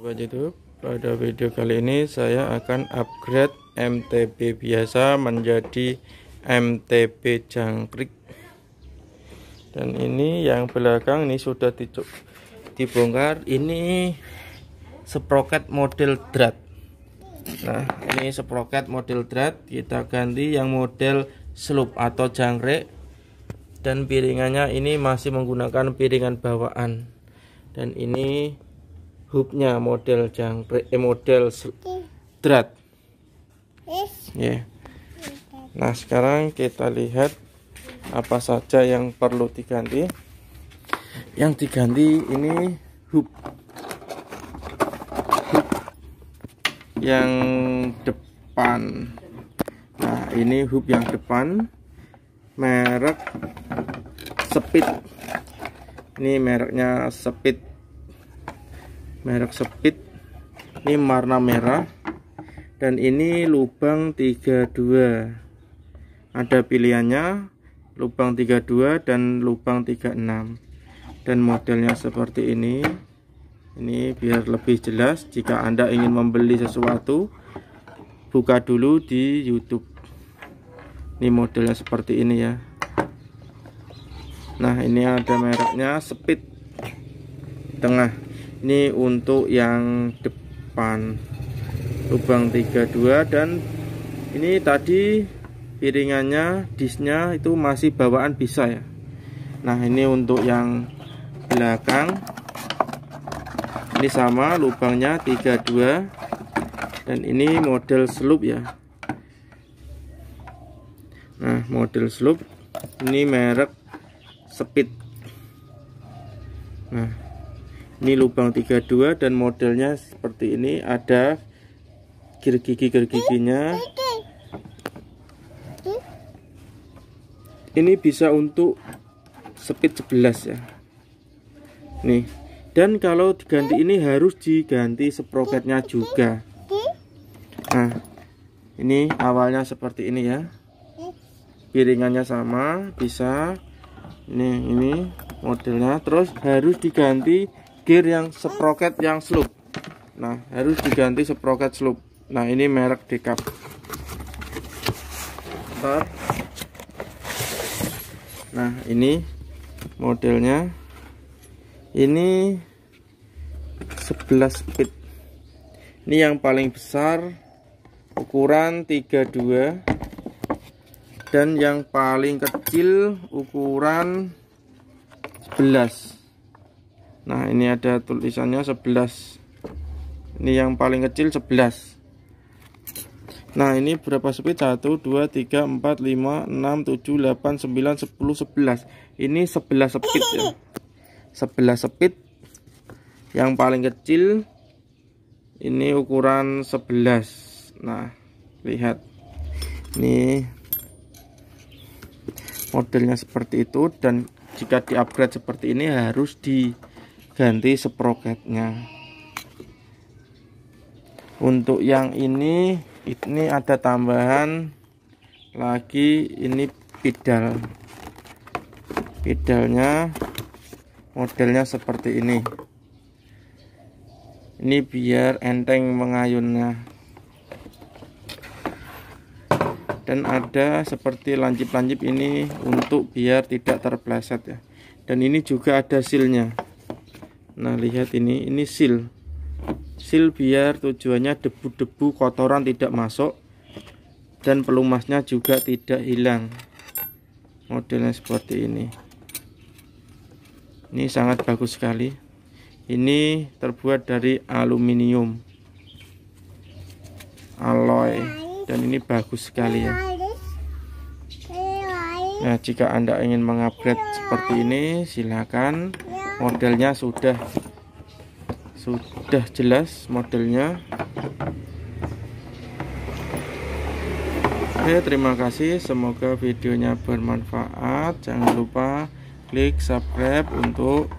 Sobat YouTube, pada video kali ini saya akan upgrade MTB biasa menjadi MTB jangkrik. Dan ini yang belakang ini sudah dibongkar. Ini sprocket model drat. Nah, ini sprocket model drat, kita ganti yang model sloop atau jangkrik. Dan piringannya ini masih menggunakan piringan bawaan. Dan ini hubnya model jangkrik, model drat. Yeah. Nah, sekarang kita lihat apa saja yang perlu diganti. Yang diganti ini hub yang depan. Nah, ini hub yang depan, merek Speed. Ini mereknya Speed, merek Speed. Ini warna merah. Dan ini lubang 32. Ada pilihannya lubang 32 dan lubang 36. Dan modelnya seperti ini. Ini biar lebih jelas, jika Anda ingin membeli sesuatu, buka dulu di YouTube. Ini modelnya seperti ini ya. Nah, ini ada mereknya Speed tengah. Ini untuk yang depan lubang 32. Dan ini tadi piringannya, disnya itu masih bawaan bisa ya. Nah, ini untuk yang belakang ini sama, lubangnya 32. Dan ini model sloop ya. Nah, model sloop ini merek Speed. Nah, ini lubang 32 dan modelnya seperti ini. Ada gergigi-gergiginya. Ini bisa untuk speed 11 ya. Nih. Dan kalau diganti ini harus diganti sprocketnya juga. Nah, ini awalnya seperti ini ya. Piringannya sama, bisa. Ini modelnya. Terus harus diganti gear yang sprocket yang sloop. Nah, harus diganti sprocket sloop. Nah, ini merek Decap. Nah, ini modelnya. Ini 11 speed. Ini yang paling besar, ukuran 32. Dan yang paling kecil ukuran 11. Nah, ini ada tulisannya 11. Ini yang paling kecil 11. Nah, ini berapa speed? 1, 2, 3, 4, 5, 6, 7, 8, 9, 10, 11. Ini 11 speed ya. 11 speed. Yang paling kecil ini ukuran 11. Nah, lihat. Ini modelnya seperti itu. Dan jika di-upgrade seperti ini harus diganti sprocketnya. Untuk yang ini ada tambahan lagi, ini pedalnya modelnya seperti ini. Ini biar enteng mengayunnya. Dan ada seperti lancip-lancip ini untuk biar tidak terpleset ya. Dan ini juga ada sealnya. Nah, lihat ini seal biar tujuannya debu-debu kotoran tidak masuk dan pelumasnya juga tidak hilang. Modelnya seperti ini. Ini sangat bagus sekali. Ini terbuat dari aluminium alloy dan ini bagus sekali ya. Nah, jika Anda ingin mengupgrade seperti ini, silakan. Modelnya sudah jelas modelnya. Oke, terima kasih, semoga videonya bermanfaat. Jangan lupa klik subscribe untuk